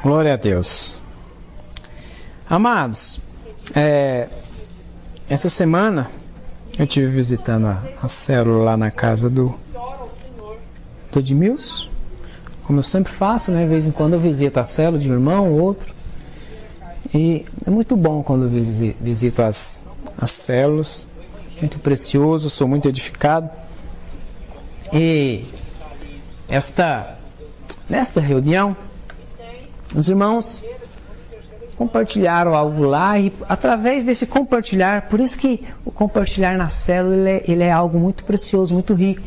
Glória a Deus. Amados, essa semana eu estive visitando a célula lá na casa do Edmilson, como eu sempre faço, né? De vez em quando eu visito a célula de um irmão ou outro. E é muito bom quando eu visito as células, muito precioso, sou muito edificado. E nesta reunião, os irmãos compartilharam algo lá e através desse compartilhar, por isso que o compartilhar na célula ele é algo muito precioso, muito rico.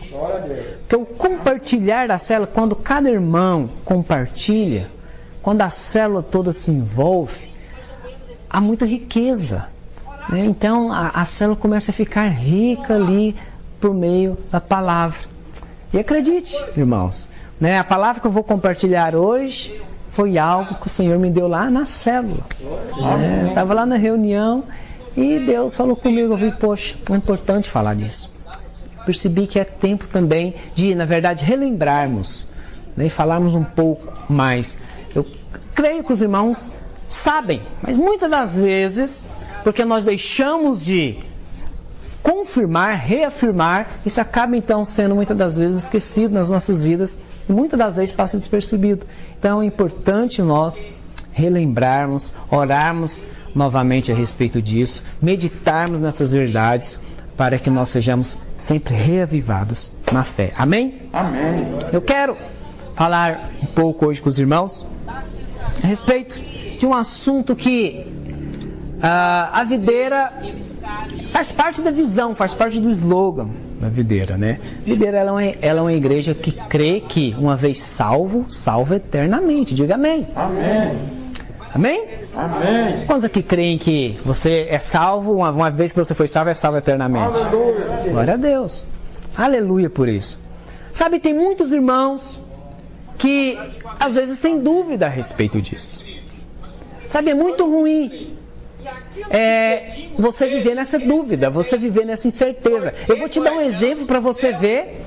Porque o compartilhar da célula, quando cada irmão compartilha, quando a célula toda se envolve, há muita riqueza, né? Então a célula começa a ficar rica ali por meio da palavra. E acredite, irmãos, né? A palavra que eu vou compartilhar hoje foi algo que o Senhor me deu lá na célula. Eu estava lá na reunião e Deus falou comigo. Eu vi, poxa, é importante falar disso. Percebi que é tempo também de, na verdade, relembrarmos, né, e falarmos um pouco mais. Eu creio que os irmãos sabem, mas muitas das vezes, porque nós deixamos de confirmar, reafirmar, isso acaba então sendo muitas das vezes esquecido nas nossas vidas e muitas das vezes passa despercebido. Então é importante nós relembrarmos, orarmos novamente a respeito disso, meditarmos nessas verdades para que nós sejamos sempre reavivados na fé. Amém? Amém. Eu quero falar um pouco hoje com os irmãos a respeito de um assunto que a videira faz parte da visão, faz parte do slogan da videira, né? A videira ela é uma igreja que crê que uma vez salvo, salva eternamente. Diga amém. Amém. Amém? Amém. Quantos aqui creem que você é salvo, uma vez que você foi salvo, é salvo eternamente? Aleluia. Glória a Deus. Aleluia por isso. Sabe, tem muitos irmãos que às vezes têm dúvida a respeito disso. Sabe, é muito ruim você viver nessa dúvida, você viver nessa incerteza. Eu vou te dar um exemplo para você ver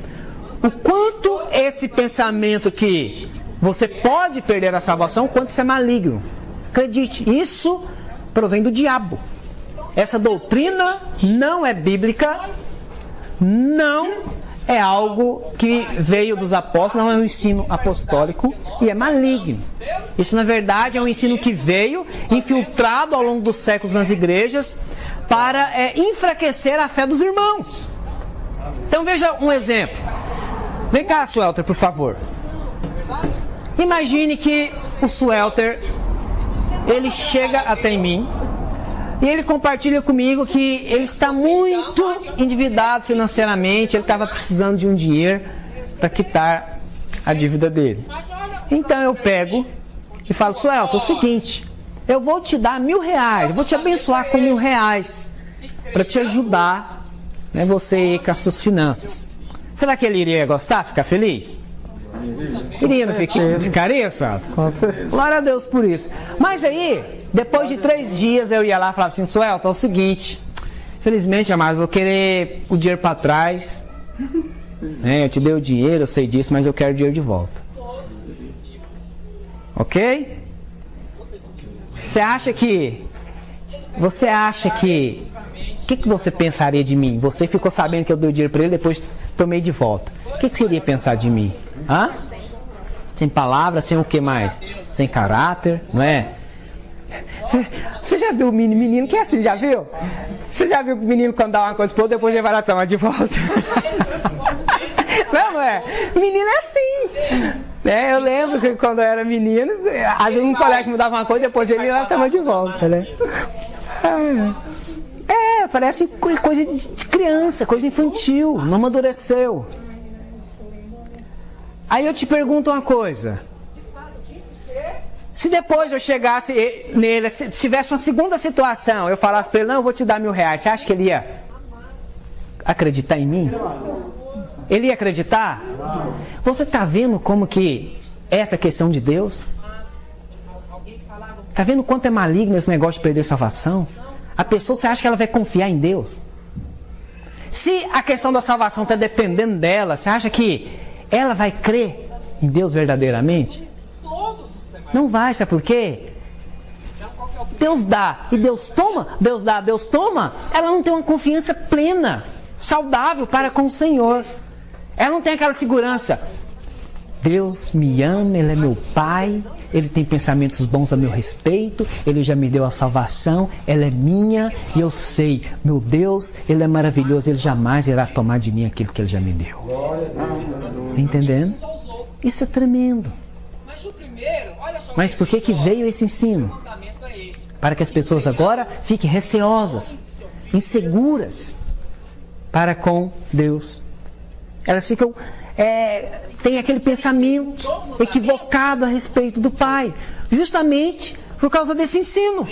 o quanto esse pensamento que você pode perder a salvação, o quanto isso é maligno. Acredite, isso provém do diabo. Essa doutrina não é bíblica, não é algo que veio dos apóstolos, não é um ensino apostólico e é maligno. Isso, na verdade, é um ensino que veio infiltrado ao longo dos séculos nas igrejas para enfraquecer a fé dos irmãos. Então veja um exemplo. Vem cá, Suelter, por favor. Imagine que o Suelter, ele chega até mim e ele compartilha comigo que ele está muito endividado financeiramente, ele estava precisando de um dinheiro para quitar a dívida dele. Então eu pego e falo, Suelton, é o seguinte, eu vou te dar R$1.000, eu vou te abençoar com R$1.000 para te ajudar, né, você com as suas finanças. Será que ele iria gostar, ficar feliz? Iria, não ficaria, Suelton? Glória a Deus por isso. Mas aí, depois de 3 dias eu ia lá e falava assim, Suelton, é o seguinte, infelizmente, amado, vou querer o dinheiro para trás, né, eu te dei o dinheiro, eu sei disso, mas eu quero o dinheiro de volta. Ok? Você acha que... O que você pensaria de mim? Você ficou sabendo que eu dei o dinheiro para ele, depois tomei de volta. O que você iria pensar de mim? Hã? Sem palavras, sem o que mais? Sem caráter, não é? Você já viu o menino que é assim, já viu? Você já viu que o menino quando dá uma coisa pro outro, depois ele vai lá tomar de volta? Não é? Menino é assim. Eu lembro que quando eu era menino, às vezes um colega me dava uma coisa, depois ele ia lá tomar de volta, né? Parece coisa de criança, coisa infantil, não amadureceu. Aí eu te pergunto uma coisa. Se depois eu chegasse nele, se tivesse uma segunda situação, eu falasse para ele, não, eu vou te dar R$1.000, você acha que ele ia acreditar em mim? Ele ia acreditar? Você está vendo como que é essa questão de Deus? Está vendo quanto é maligno esse negócio de perder salvação? A pessoa, você acha que ela vai confiar em Deus? Se a questão da salvação está dependendo dela, você acha que ela vai crer em Deus verdadeiramente? Não vai, sabe por quê? Deus dá e Deus toma, Deus dá, Deus toma. Ela não tem uma confiança plena, saudável para com o Senhor. Ela não tem aquela segurança. Deus me ama, Ele é meu Pai, Ele tem pensamentos bons a meu respeito, Ele já me deu a salvação, ela é minha e eu sei, meu Deus, Ele é maravilhoso, Ele jamais irá tomar de mim aquilo que Ele já me deu. Entendendo? Isso é tremendo. Mas por que veio esse ensino? Para que as pessoas agora fiquem receosas, inseguras para com Deus. Elas ficam... tem aquele pensamento equivocado a respeito do Pai, justamente por causa desse ensino.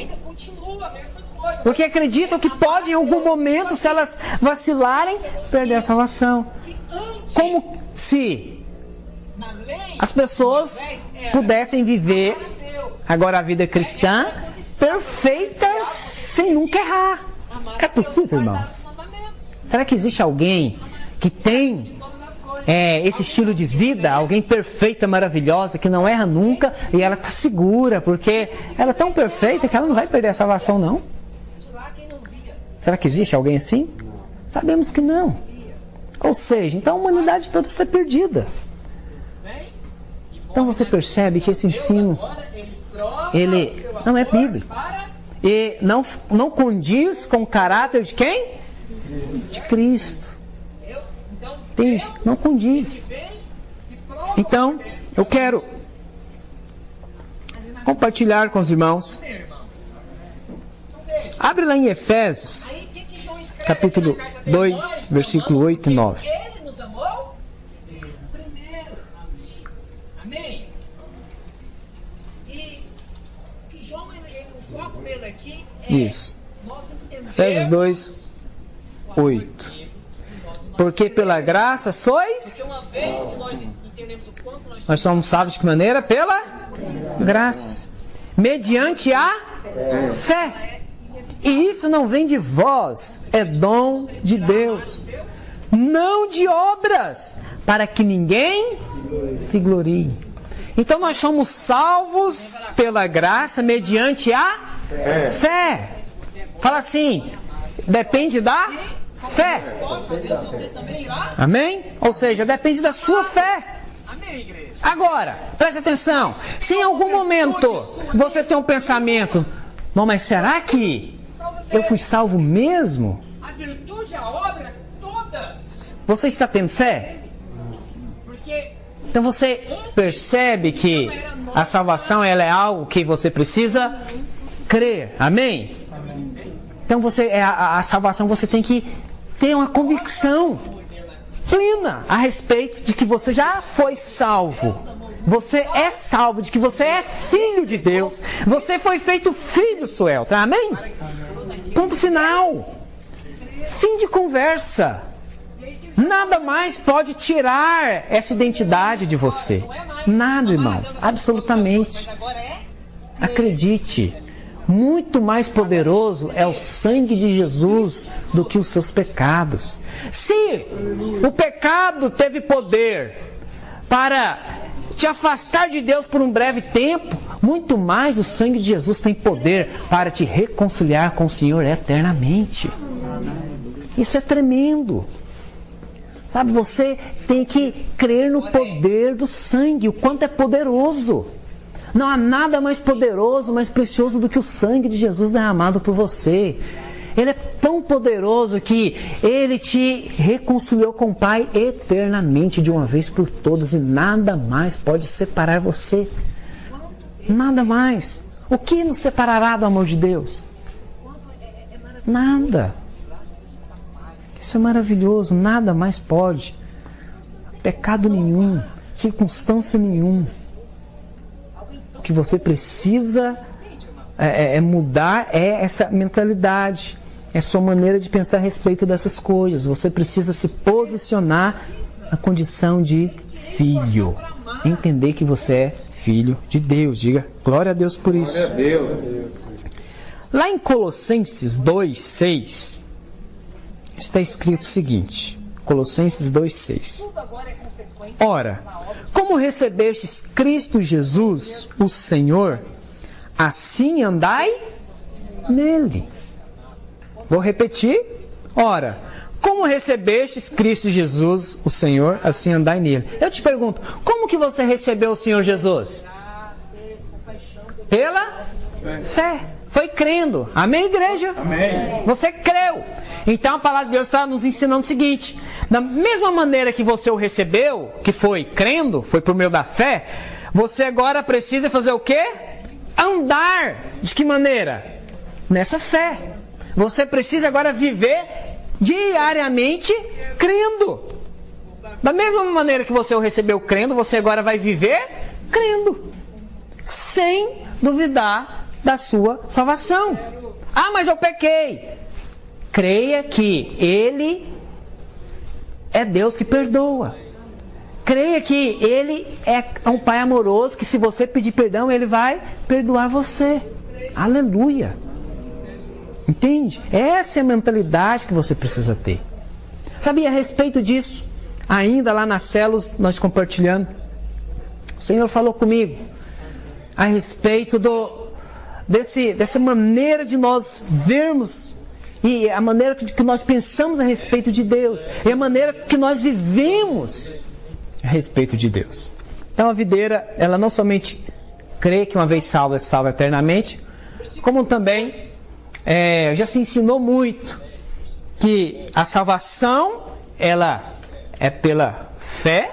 Porque acreditam que pode em algum momento, se elas vacilarem, perder a salvação. Como se as pessoas pudessem viver agora a vida cristã perfeita sem nunca errar. É possível, irmãos? Será que existe alguém que tem esse estilo de vida, alguém perfeita, maravilhosa, que não erra nunca e ela está segura, porque ela é tão perfeita que ela não vai perder a salvação, não? Será que existe alguém assim? Sabemos que não. Ou seja, então a humanidade toda está perdida. Então você percebe que esse ensino, ele não é bíblico. E não condiz com o caráter de quem? De Cristo. Entende? Não condiz. Então, eu quero compartilhar com os irmãos. Abre lá em Efésios, capítulo 2, versículo 8 e 9. Ele nos amou primeiro. Amém? E que João, o foco dele aqui é Isso. Efésios 2, 8. Porque pela graça sois... uma vez que nós entendemos o quanto Nós somos salvos de que maneira? Pela graça. Mediante a fé. E isso não vem de vós, é dom de Deus. Não de obras, para que ninguém se glorie. Então nós somos salvos pela graça mediante a fé. Fala assim, depende da fé. Amém? Ou seja, depende da sua fé. Agora, preste atenção. Se em algum momento você tem um pensamento, não, mas será que eu fui salvo mesmo? A virtude, a obra toda. Você está tendo fé? Então você percebe que a salvação ela é algo que você precisa crer. Amém? Então a salvação você tem que ter uma convicção plena a respeito de que você já foi salvo. Você é salvo, de que você é filho de Deus. Você foi feito filho, Suelta. Amém? Ponto final. Fim de conversa. Nada mais pode tirar essa identidade de você. Nada, irmãos. Absolutamente. Acredite. Muito mais poderoso é o sangue de Jesus do que os seus pecados. Se o pecado teve poder para te afastar de Deus por um breve tempo, muito mais o sangue de Jesus tem poder para te reconciliar com o Senhor eternamente. Isso é tremendo. Sabe, você tem que crer no poder do sangue, o quanto é poderoso. Não há nada mais poderoso, mais precioso do que o sangue de Jesus derramado por você. Ele é tão poderoso que Ele te reconciliou com o Pai eternamente, de uma vez por todas, e nada mais pode separar você. Nada mais. O que nos separará do amor de Deus? Nada. Isso é maravilhoso, nada mais pode. Pecado nenhum, circunstância nenhuma. O que você precisa mudar é essa mentalidade, é a sua maneira de pensar a respeito dessas coisas. Você precisa se posicionar na condição de filho. Entender que você é filho de Deus. Diga, glória a Deus por isso. Glória a Deus. Lá em Colossenses 2:6, está escrito o seguinte. Colossenses 2:6. Tudo agora é consequência Ora, como recebestes Cristo Jesus, o Senhor, assim andai nele. Vou repetir. Ora, como recebestes Cristo Jesus, o Senhor, assim andai nele. Eu te pergunto, como que você recebeu o Senhor Jesus? Pela fé. Foi crendo. Amém, igreja? Amém. Você creu. Então a palavra de Deus está nos ensinando o seguinte: da mesma maneira que você o recebeu, que foi crendo, foi por meio da fé, você agora precisa fazer o quê? Andar. De que maneira? Nessa fé. Você precisa agora viver diariamente crendo. Da mesma maneira que você o recebeu crendo, você agora vai viver crendo. Sem duvidar da sua salvação. Ah, mas eu pequei. Creia que Ele é Deus que perdoa. Creia que Ele é um Pai amoroso, que se você pedir perdão, Ele vai perdoar você. Aleluia. Entende? Essa é a mentalidade que você precisa ter. Sabe, a respeito disso, ainda lá nas células, nós compartilhando, o Senhor falou comigo a respeito dessa maneira de nós vermos e a maneira que nós pensamos a respeito de Deus e a maneira que nós vivemos a respeito de Deus. Então a videira, ela não somente crê que uma vez salva é salva eternamente, como também já se ensinou muito que a salvação, ela é pela fé,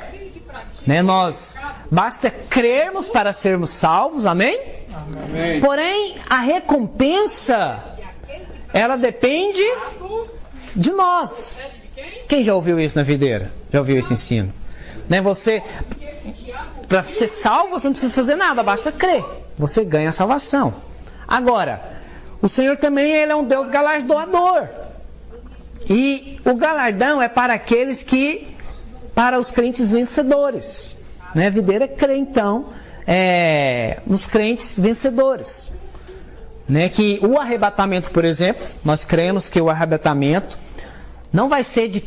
né? Nós basta crermos para sermos salvos, amém? Amém. Porém, a recompensa, ela depende de nós. Quem já ouviu isso na videira? Já ouviu esse ensino? Né? Você, para ser salvo, você não precisa fazer nada, basta crer. Você ganha a salvação. Agora, o Senhor também, Ele é um Deus galardoador. E o galardão é para aqueles para os crentes vencedores. Né? A videira crê, então, nos crentes vencedores. Né? Que o arrebatamento, por exemplo, nós cremos que o arrebatamento não vai ser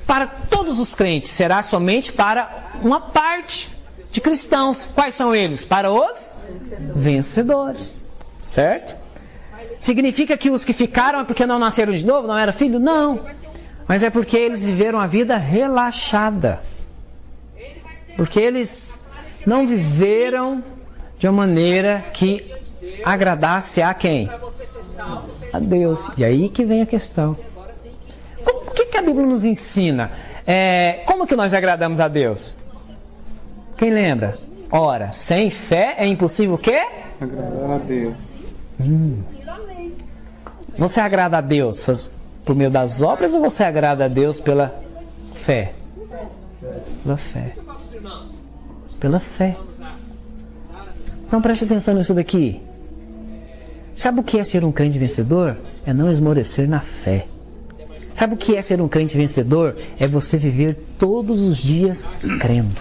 para todos os crentes, será somente para uma parte de cristãos. Quais são eles? Para os vencedores. Certo? Significa que os que ficaram é porque não nasceram de novo, não era filho? Não. Mas é porque eles viveram a vida relaxada. Porque eles não viveram de uma maneira que agradasse a quem? A Deus. E aí que vem a questão. O que a Bíblia nos ensina? Como que nós agradamos a Deus? Quem lembra? Ora, sem fé é impossível o quê? Agradar a Deus. Você agrada a Deus por meio das obras ou você agrada a Deus pela fé? Pela fé. Pela fé. Então preste atenção nisso daqui. Sabe o que é ser um crente vencedor? É não esmorecer na fé. Sabe o que é ser um crente vencedor? É você viver todos os dias crendo.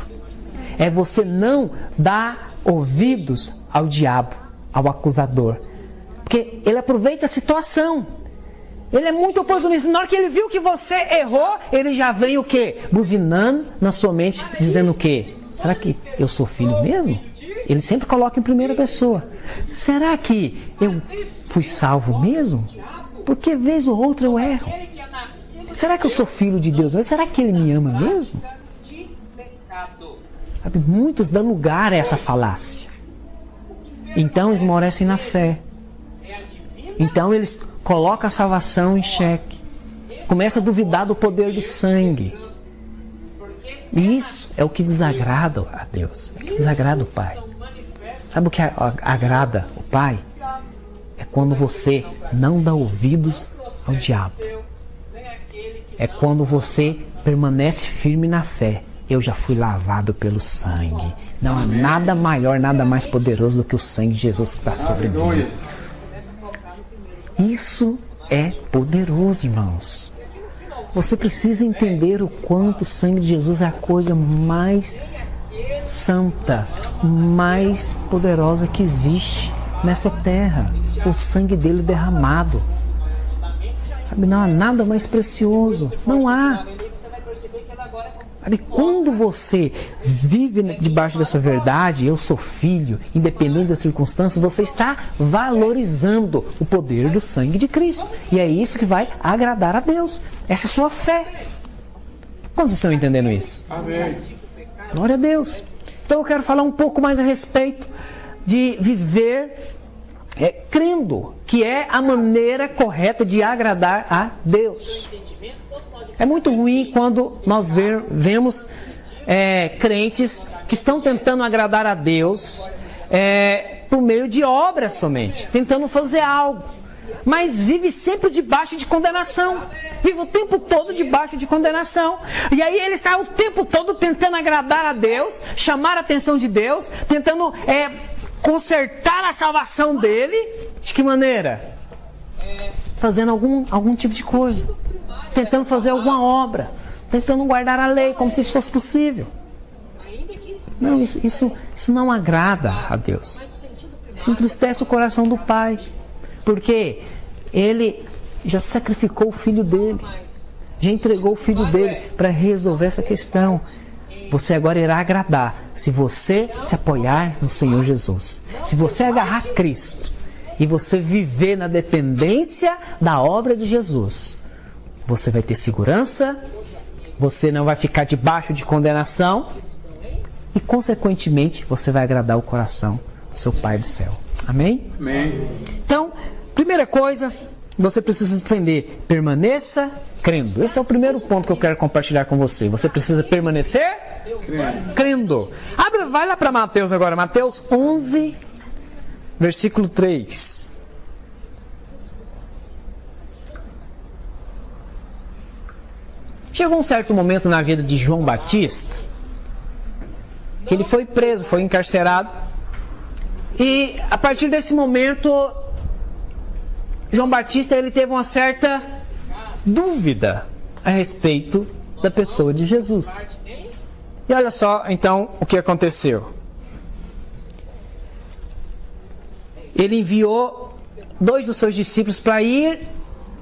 É você não dar ouvidos ao diabo, ao acusador. Porque ele aproveita a situação. Ele é muito oportunista. Na hora que ele viu que você errou, ele já vem o quê? Buzinando na sua mente, dizendo o quê? Será que eu sou filho mesmo? Ele sempre coloca em primeira pessoa. Será que eu fui salvo mesmo? Porque vez ou outra eu erro. Será que eu sou filho de Deus? Mas será que Ele me ama mesmo? Sabe, muitos dão lugar a essa falácia. Então esmorecem na fé. Então eles colocam a salvação em xeque. Começam a duvidar do poder do sangue. E isso é o que desagrada a Deus. É o que desagrada o Pai. Sabe o que agrada o Pai? É quando você não dá ouvidos ao diabo. É quando você permanece firme na fé. Eu já fui lavado pelo sangue. Não há nada maior, nada mais poderoso do que o sangue de Jesus que está sobre mim. Isso é poderoso, irmãos. Você precisa entender o quanto o sangue de Jesus é a coisa mais santa, mais poderosa que existe nessa terra. O sangue dele derramado. Sabe, não há nada mais precioso. Não há. Sabe, quando você vive debaixo dessa verdade, eu sou filho, independente das circunstâncias, você está valorizando o poder do sangue de Cristo. E é isso que vai agradar a Deus. Essa é a sua fé. Quantos estão entendendo isso? Amém. Glória a Deus. Então eu quero falar um pouco mais a respeito de viver crendo, que é a maneira correta de agradar a Deus. É muito ruim quando nós vemos crentes que estão tentando agradar a Deus por meio de obras somente, tentando fazer algo, mas vive sempre debaixo de condenação, vive o tempo todo debaixo de condenação, e aí ele está o tempo todo tentando agradar a Deus, chamar a atenção de Deus, tentando consertar a salvação dele. De que maneira? Fazendo algum tipo de coisa, tentando fazer alguma obra, tentando guardar a lei como se isso fosse possível. Não, isso não agrada a Deus. Isso entristece o coração do Pai, porque Ele já sacrificou o Filho dele, já entregou o Filho dele para resolver essa questão. Você agora irá agradar se você se apoiar no Senhor Jesus, se você agarrar Cristo e você viver na dependência da obra de Jesus. Você vai ter segurança, você não vai ficar debaixo de condenação e, consequentemente, você vai agradar o coração do seu Pai do céu. Amém? Amém. Então, primeira coisa, você precisa entender: permaneça crendo. Esse é o primeiro ponto que eu quero compartilhar com você. Você precisa permanecer crendo. Vai lá para Mateus agora, Mateus 11, versículo 3. Chegou um certo momento na vida de João Batista que ele foi preso, foi encarcerado, e a partir desse momento João Batista ele teve uma certa dúvida a respeito da pessoa de Jesus. E olha só então o que aconteceu. Ele enviou 2 dos seus discípulos para ir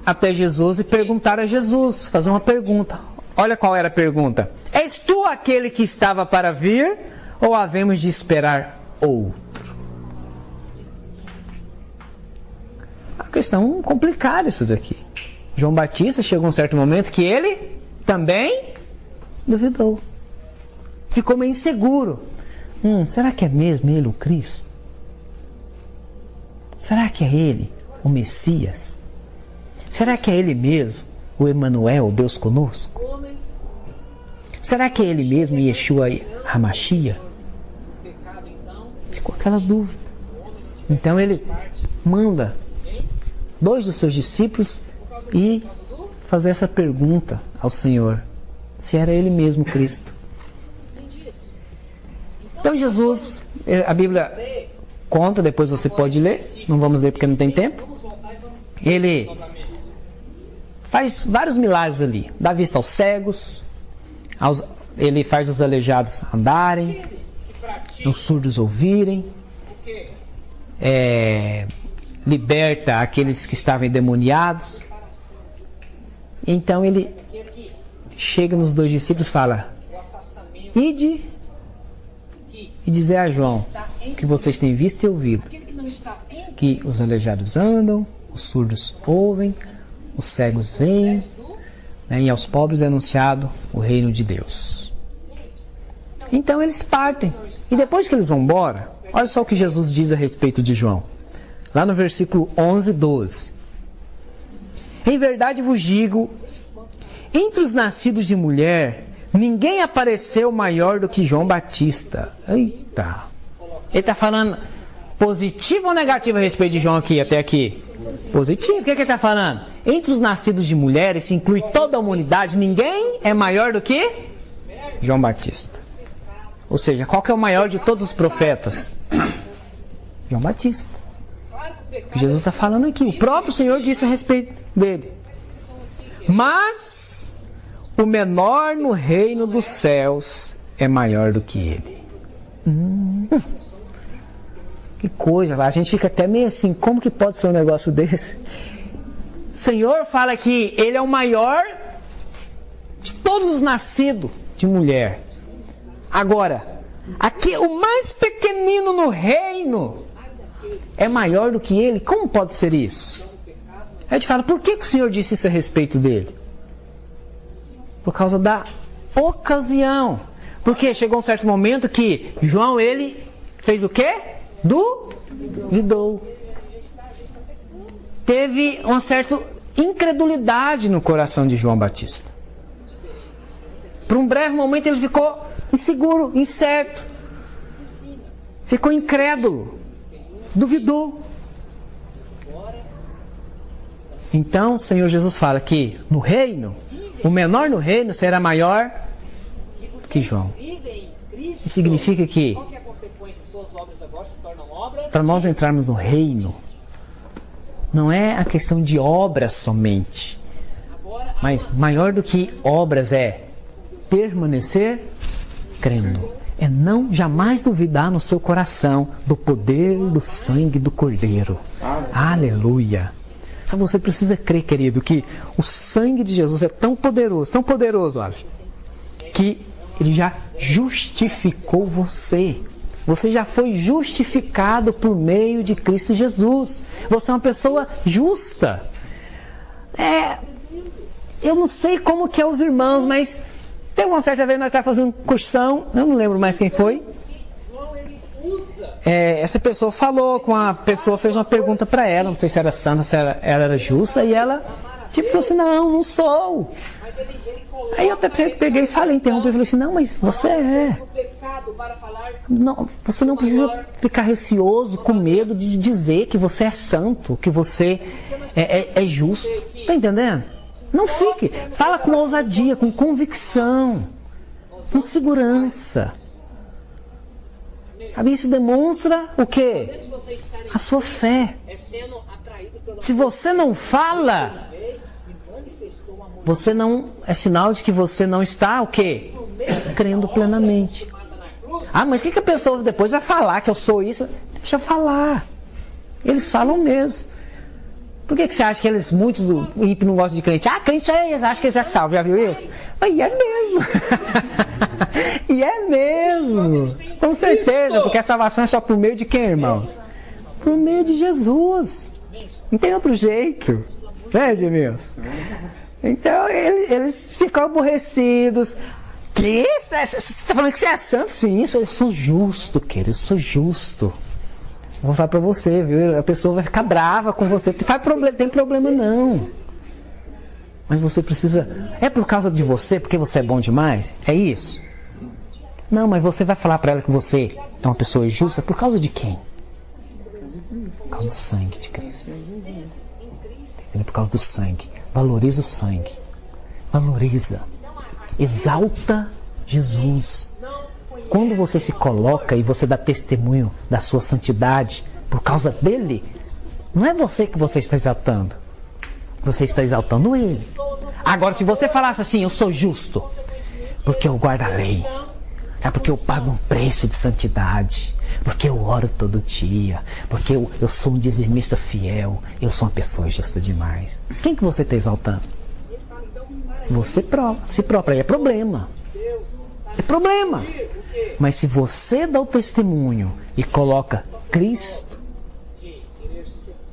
até Jesus e perguntar a Jesus, fazer uma pergunta. Olha qual era a pergunta: és tu aquele que estava para vir, ou havemos de esperar outro? Uma questão complicada isso daqui. João Batista chegou a um certo momento que ele também duvidou. Ficou meio inseguro. Será que é mesmo ele o Cristo? Será que é ele o Messias? Será que é ele mesmo o Emanuel, o Deus conosco? Será que é ele mesmo Yeshua HaMashiach? Ficou aquela dúvida. Então ele manda 2 dos seus discípulos ir fazer essa pergunta ao Senhor, se era ele mesmo Cristo. Então Jesus, a Bíblia conta, depois você pode ler, não vamos ler porque não tem tempo. Ele faz vários milagres ali, dá vista aos cegos, ele faz os aleijados andarem, os surdos ouvirem, liberta aqueles que estavam endemoniados. Então ele chega nos 2 discípulos e fala: ide e dizer a João que vocês têm visto e ouvido, que os aleijados andam, os surdos ouvem, os cegos veem, né, e aos pobres é anunciado o reino de Deus. Então eles partem, e depois que eles vão embora, olha só o que Jesus diz a respeito de João, lá no versículo 11, 12. Em verdade vos digo, entre os nascidos de mulher, ninguém apareceu maior do que João Batista. Eita! Ele está falando positivo ou negativo a respeito de João aqui, até aqui? Positivo. O que ele está falando? Entre os nascidos de mulheres, se inclui toda a humanidade, ninguém é maior do que João Batista. Ou seja, qual que é o maior de todos os profetas? João Batista. O que Jesus está falando aqui, o próprio Senhor disse a respeito dele. Mas o menor no reino dos céus é maior do que ele. Que coisa, a gente fica até meio assim, como que pode ser um negócio desse? O Senhor fala que ele é o maior de todos os nascidos, de mulher. Agora, aqui o mais pequenino no reino é maior do que ele. Como pode ser isso? Aí te fala, por que o Senhor disse isso a respeito dele? Por causa da ocasião. Porque chegou um certo momento que João, ele fez o quê? Duvidou. Teve uma certa incredulidade no coração de João Batista. Por um breve momento ele ficou inseguro, incerto. Ficou incrédulo. Duvidou. Então o Senhor Jesus fala que no reino, o menor no reino será maior que João. Isso significa que para nós entrarmos no reino, não é a questão de obras somente, mas maior do que obras é permanecer crendo. É não jamais duvidar no seu coração do poder do sangue do Cordeiro. Aleluia! Então você precisa crer, querido, que o sangue de Jesus é tão poderoso, olha, que ele já justificou você. Você já foi justificado por meio de Cristo Jesus. Você é uma pessoa justa. Eu não sei como que é os irmãos, mas teve uma certa vez nós estávamos fazendo cursão, eu não lembro mais quem foi. Essa pessoa falou com a pessoa, fez uma pergunta para ela, não sei se era santa, se ela era justa, e ela falou assim, não sou. Aí eu até peguei e falei, interrompi e falei assim, não, mas você é. Não, você não precisa ficar receoso, com medo de dizer que você é santo, que você é justo. Está entendendo? Não fique. Fala com ousadia, com convicção, com segurança. Isso demonstra o quê? A sua fé. Se você não fala, você não é sinal de que você não está o quê? Crendo plenamente. Mas o que a pessoa depois vai falar que eu sou isso? Deixa eu falar. Eles falam mesmo. Por que você acha que muitos do ímpio não gostam de crente? Crente acha que eles é salvo, já viu isso? E é mesmo. E é mesmo. Com certeza, porque a salvação é só por meio de quem, irmãos? Por meio de Jesus. Não tem outro jeito. Né, Edmilson? Então, eles ficam aborrecidos. Você está falando que você é santo? Sim, eu sou justo, querido, eu sou justo. Vou falar para você, viu? A pessoa vai ficar brava com você. Não tem problema não. Mas você precisa... É por causa de você, porque você é bom demais? É isso? Não, mas você vai falar para ela que você é uma pessoa justa por causa de quem? Por causa do sangue de Cristo. Por causa do sangue. Valoriza o sangue. Valoriza. Exalta Jesus. Quando você se coloca e você dá testemunho da sua santidade por causa dele, não é você que você está exaltando. Você está exaltando ele. Agora, se você falasse assim, eu sou justo, porque eu guardo a lei, porque eu pago um preço de santidade, porque eu oro todo dia, porque eu sou um dizimista fiel, eu sou uma pessoa justa demais. Quem que você está exaltando? Você si próprio. Aí é problema. É problema. Mas se você dá o testemunho e coloca Cristo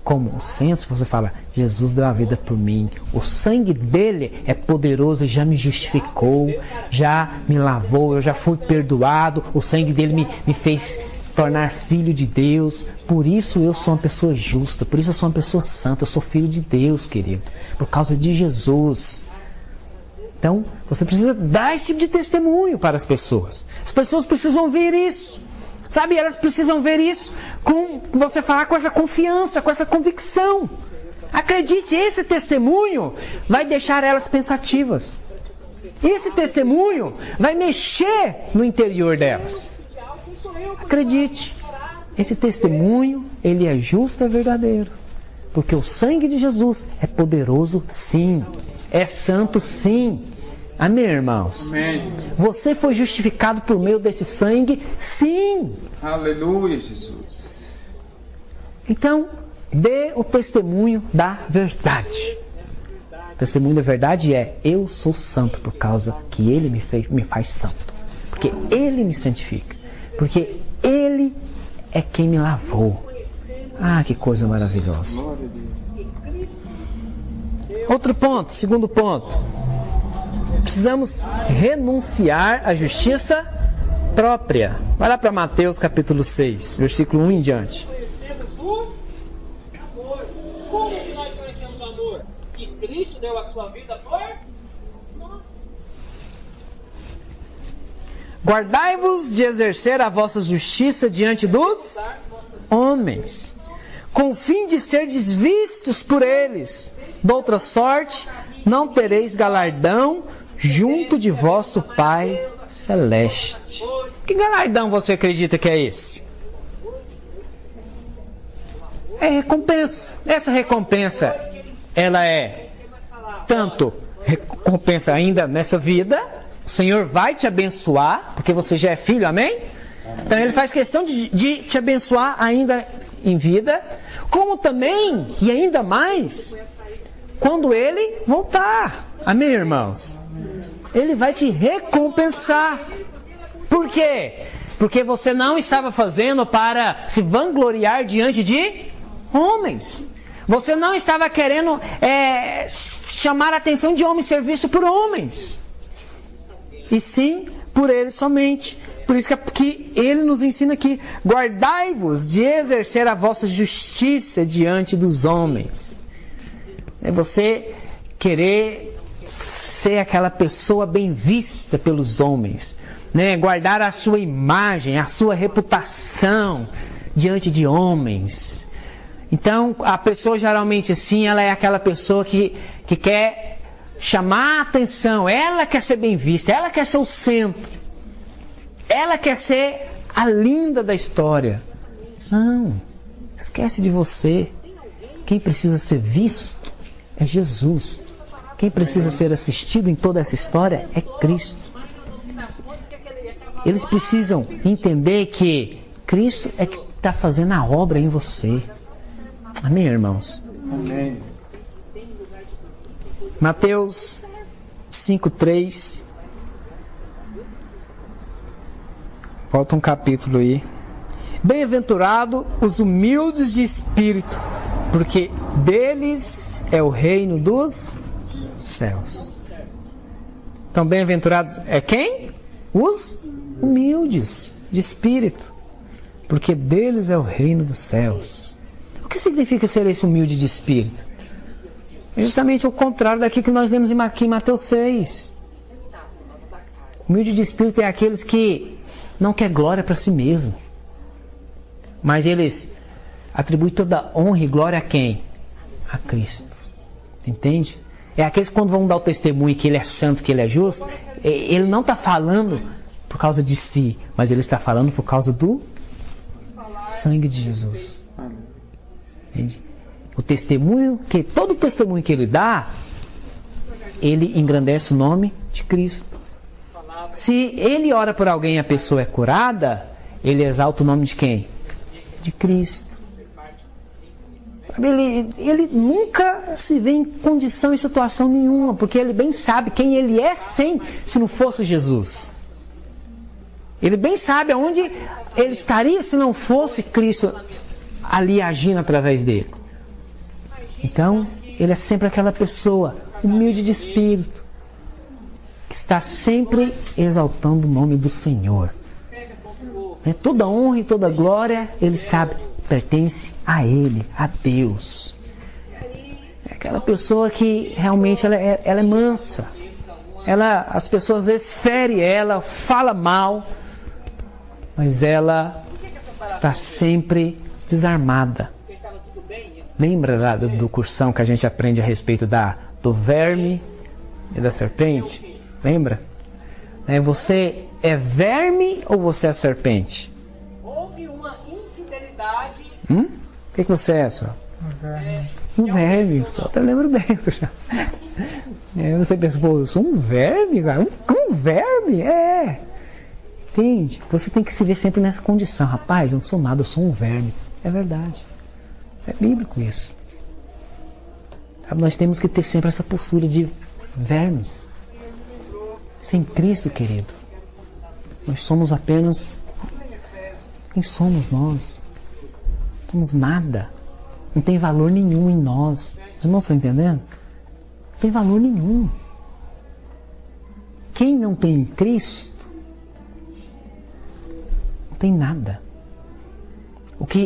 como o centro, você fala, Jesus deu a vida por mim, o sangue dele é poderoso e já me justificou, já me lavou, eu já fui perdoado, o sangue dele me fez tornar filho de Deus, por isso eu sou uma pessoa justa, por isso eu sou uma pessoa santa, eu sou filho de Deus, querido, por causa de Jesus. Então, você precisa dar esse tipo de testemunho para as pessoas. As pessoas precisam ver isso. Sabe, elas precisam ver isso com você falar com essa confiança, com essa convicção. Acredite, esse testemunho vai deixar elas pensativas. Esse testemunho vai mexer no interior delas. Acredite, esse testemunho, ele é justo e verdadeiro. Porque o sangue de Jesus é poderoso, sim. É santo, sim. Amém, irmãos? Amém. Você foi justificado por meio desse sangue, sim. Aleluia, Jesus. Então, dê o testemunho da verdade. O testemunho da verdade é: eu sou santo por causa que Ele me faz santo. Porque Ele me santifica. Porque Ele é quem me lavou. Ah, que coisa maravilhosa. Outro ponto, segundo ponto. Precisamos renunciar à justiça própria. Vai lá para Mateus capítulo 6, versículo 1 em diante. Conhecemos o amor. Como que nós conhecemos o amor? Que Cristo deu a sua vida por nós. Guardai-vos de exercer a vossa justiça diante dos homens, com o fim de serdes vistos por eles. De outra sorte, não tereis galardão junto de vosso Pai Celeste. Que galardão você acredita que é esse? É recompensa. Essa recompensa, ela é tanto recompensa ainda nessa vida. O Senhor vai te abençoar, porque você já é filho, amém? Então Ele faz questão de te abençoar ainda em vida, como também, e ainda mais, quando Ele voltar. Amém, irmãos? Ele vai te recompensar. Por quê? Porque você não estava fazendo para se vangloriar diante de homens. Você não estava querendo chamar a atenção de homens, ser visto por homens. E sim, por Ele somente. Por isso que Ele nos ensina aqui: guardai-vos de exercer a vossa justiça diante dos homens. É você querer ser aquela pessoa bem vista pelos homens, né? Guardar a sua imagem, a sua reputação diante de homens. Então, a pessoa geralmente assim, ela é aquela pessoa que quer chamar a atenção, ela quer ser bem vista, ela quer ser o centro, ela quer ser a linda da história. Não, esquece de você. Quem precisa ser visto é Jesus. Quem precisa ser assistido em toda essa história é Cristo. Eles precisam entender que Cristo é que está fazendo a obra em você. Amém, irmãos? Amém. Mateus 5:3. Volta um capítulo aí. Bem-aventurado os humildes de espírito, porque deles é o reino dos céus. Então, bem-aventurados é quem? Os humildes de espírito, porque deles é o reino dos céus. O que significa ser esse humilde de espírito? É justamente o contrário daquilo que nós lemos aqui em Mateus 6. Humilde de espírito é aqueles que não quer glória para si mesmo, mas eles atribuem toda honra e glória a quem? A Cristo. Entende? É aqueles que quando vão dar o testemunho que Ele é santo, que Ele é justo, Ele não está falando por causa de si, mas Ele está falando por causa do sangue de Jesus. Entende? O testemunho, todo o testemunho que Ele dá, Ele engrandece o nome de Cristo. Se Ele ora por alguém e a pessoa é curada, Ele exalta o nome de quem? De Cristo. Ele nunca se vê em condição e situação nenhuma, porque Ele bem sabe quem Ele é se não fosse Jesus. Ele bem sabe aonde Ele estaria se não fosse Cristo ali agindo através dele. Então, Ele é sempre aquela pessoa humilde de espírito, que está sempre exaltando o nome do Senhor. Toda honra e toda glória, Ele sabe, pertence a Ele, a Deus. É aquela pessoa que realmente ela é mansa. As pessoas às vezes ferem ela, fala mal, mas ela está sempre desarmada. Lembra do cursão que a gente aprende a respeito do verme e da serpente? Lembra? Você é verme ou você é serpente? Houve uma infidelidade. O que você é, senhor? Um verme. Só até lembro bem. Você pensa, eu sou um verme, cara? Um verme? Entende? Você tem que se ver sempre nessa condição. Rapaz, eu não sou nada, eu sou um verme. É verdade. É bíblico isso. Nós temos que ter sempre essa postura de vermes. Sem Cristo, querido, nós somos apenas... Quem somos nós? Somos nada. Não tem valor nenhum em nós. Os irmãos estão entendendo? Não tem valor nenhum. Quem não tem Cristo não tem nada.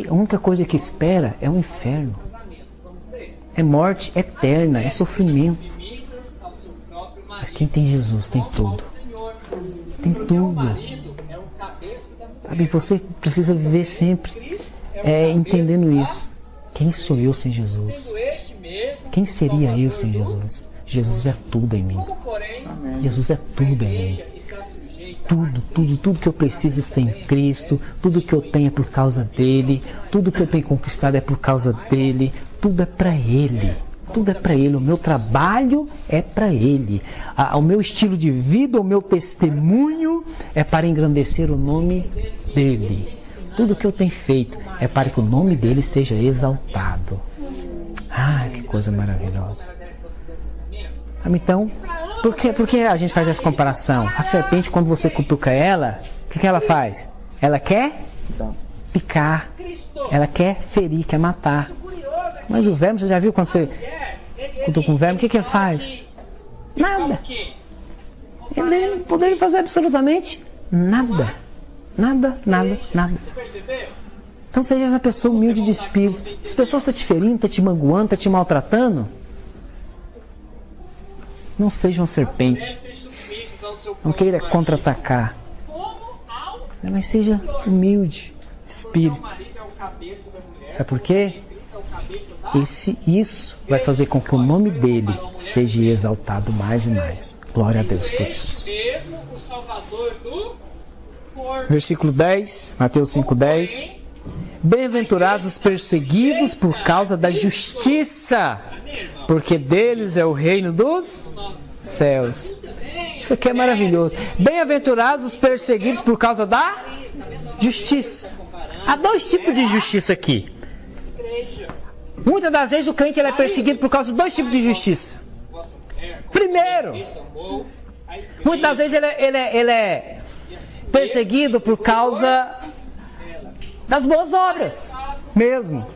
A única coisa que espera é o inferno. É morte eterna, é sofrimento. Mas quem tem Jesus tem tudo. Tem tudo. Sabe, você precisa viver sempre entendendo isso. Quem sou eu sem Jesus? Quem seria eu sem Jesus? Jesus é tudo em mim. Jesus é tudo em mim. Tudo que eu preciso está em Cristo. Tudo que eu tenho é por causa dele. Tudo que eu tenho conquistado é por causa dele. Tudo é para ele. Tudo é para ele. O meu trabalho é para ele. O meu estilo de vida, o meu testemunho é para engrandecer o nome dele. Tudo que eu tenho feito é para que o nome dele seja exaltado. Ah, que coisa maravilhosa. Então, por que a gente faz essa comparação? A serpente, quando você cutuca ela, o que ela faz? Ela quer picar. Ela quer ferir, quer matar. Mas o verme, você já viu quando você cutuca um verme, o que ele faz? Nada. Ele não poderia fazer absolutamente nada. Nada. Então seja essa pessoa humilde de espírito. Se a pessoa está te ferindo, está te magoando, está te maltratando, não seja uma serpente. Não queira contra-atacar. Mas seja humilde de espírito. Sabe por quê? Isso vai fazer com que o nome dele seja exaltado mais e mais. Glória a Deus por isso. Versículo 10, Mateus 5:10. Bem-aventurados os perseguidos por causa da justiça, porque deles é o reino dos céus. Isso aqui é maravilhoso. Bem-aventurados os perseguidos por causa da justiça. Há dois tipos de justiça aqui. Muitas das vezes o crente ele é perseguido por causa de dois tipos de justiça. Primeiro, muitas das vezes ele é perseguido por causa das boas obras mesmo.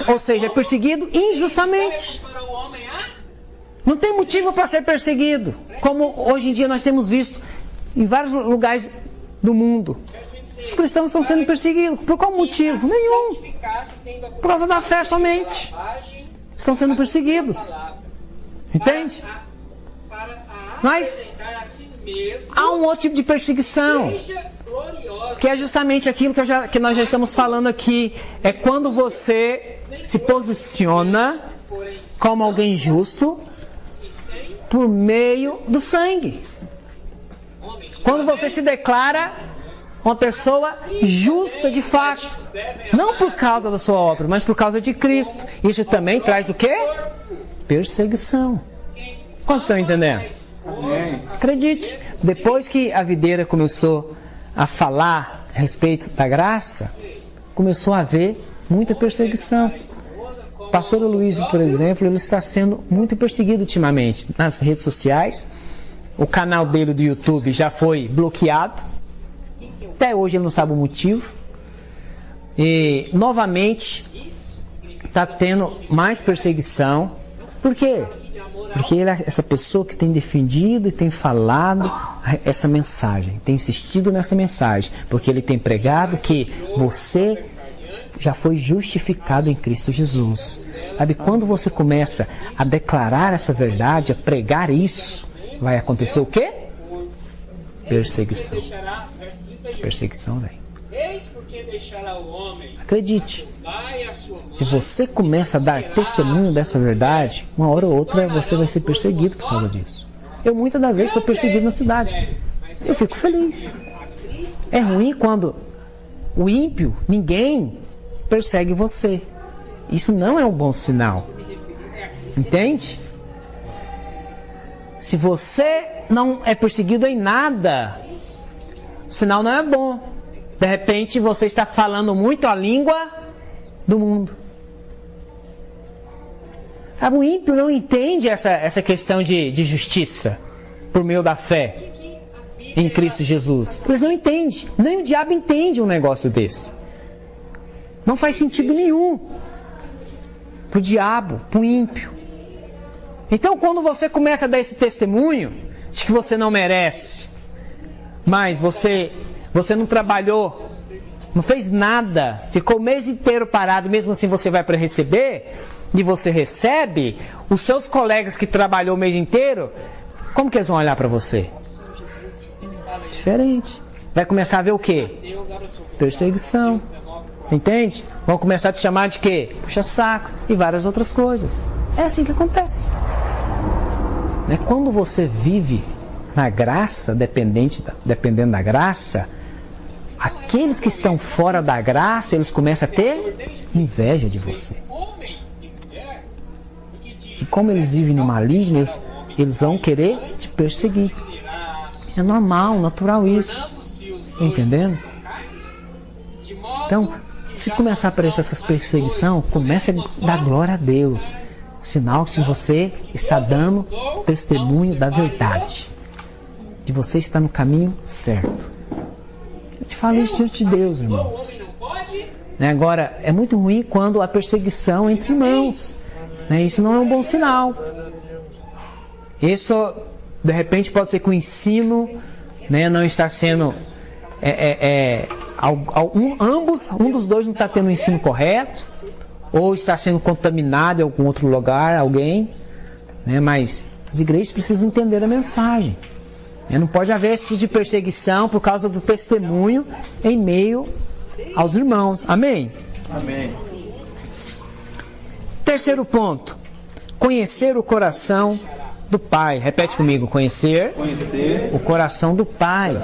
Ou seja, é perseguido injustamente. Não tem motivo para ser perseguido, como hoje em dia nós temos visto em vários lugares do mundo. Os cristãos estão sendo perseguidos. Por qual motivo? Nenhum. Por causa da fé somente. Estão sendo perseguidos. Entende? Mas há um outro tipo de perseguição, que é justamente aquilo que nós já estamos falando aqui. É quando você se posiciona como alguém justo por meio do sangue. Quando você se declara uma pessoa justa de fato. Não por causa da sua obra, mas por causa de Cristo. Isso também traz o quê? Perseguição. Quantos estão entendendo? Acredite, depois que a videira começou a falar a respeito da graça, começou a haver muita perseguição. O pastor Luiz, por exemplo, ele está sendo muito perseguido ultimamente nas redes sociais. O canal dele do YouTube já foi bloqueado. Até hoje ele não sabe o motivo. E novamente está tendo mais perseguição. Por quê? Porque ele é essa pessoa que tem defendido e tem falado essa mensagem, tem insistido nessa mensagem, porque ele tem pregado que você já foi justificado em Cristo Jesus. Sabe, quando você começa a declarar essa verdade, a pregar isso, vai acontecer o quê? Perseguição. Perseguição vem. Acredite, se você começa a dar testemunho dessa verdade, uma hora ou outra você vai ser perseguido por causa disso. Eu muitas das vezes sou perseguido na cidade. Eu fico feliz. É ruim quando o ímpio, ninguém persegue você. Isso não é um bom sinal. Entende? Se você não é perseguido em nada, o sinal não é bom. De repente você está falando muito a língua do mundo. Sabe, o ímpio não entende essa questão de justiça por meio da fé em Cristo Jesus. Eles não entendem. Nem o diabo entende um negócio desse. Não faz sentido nenhum para o diabo, para o ímpio. Então, quando você começa a dar esse testemunho de que você não merece, mas você não trabalhou, não fez nada, ficou o mês inteiro parado, mesmo assim você vai para receber, e você recebe, os seus colegas que trabalhou o mês inteiro, como que eles vão olhar para você? Diferente. Vai começar a ver o quê? Perseguição. Entende? Vão começar a te chamar de quê? Puxa-saco e várias outras coisas. É assim que acontece. Quando você vive na graça, dependendo da graça, aqueles que estão fora da graça, eles começam a ter inveja de você. E como eles vivem no maligno, eles vão querer te perseguir. É normal, natural isso. Entendendo? Então, se começar a aparecer essas perseguições, comece a dar glória a Deus. Sinal que você está dando testemunho da verdade. Que você está no caminho certo. Eu te falo isso diante de Deus, irmãos. Agora, é muito ruim quando há perseguição entre irmãos. Isso não é um bom sinal. Isso, de repente, pode ser que o ensino não está sendo... um dos dois não está tendo o ensino correto, ou está sendo contaminado em algum outro lugar, alguém, mas as igrejas precisam entender a mensagem. Não pode haver esse tipo de perseguição por causa do testemunho em meio aos irmãos. Amém? Amém. Terceiro ponto. Conhecer o coração do Pai. Repete comigo. Conhecer o coração do Pai.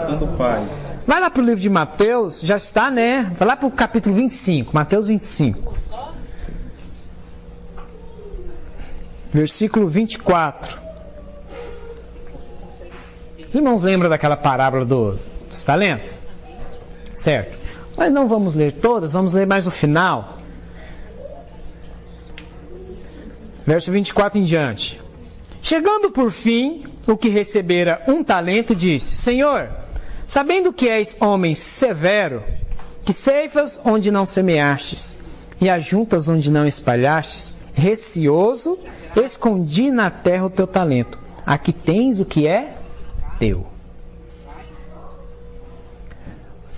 Vai lá para o livro de Mateus, já está, Vai lá para o capítulo 25, Mateus 25. Versículo 24. Os irmãos lembram daquela parábola dos talentos? Certo. Mas não vamos ler todas, vamos ler mais o final. Verso 24 em diante. Chegando por fim, o que recebera um talento disse: Senhor, sabendo que és homem severo, que ceifas onde não semeastes, e ajuntas onde não espalhastes, receoso, escondi na terra o teu talento. Aqui tens o que é teu.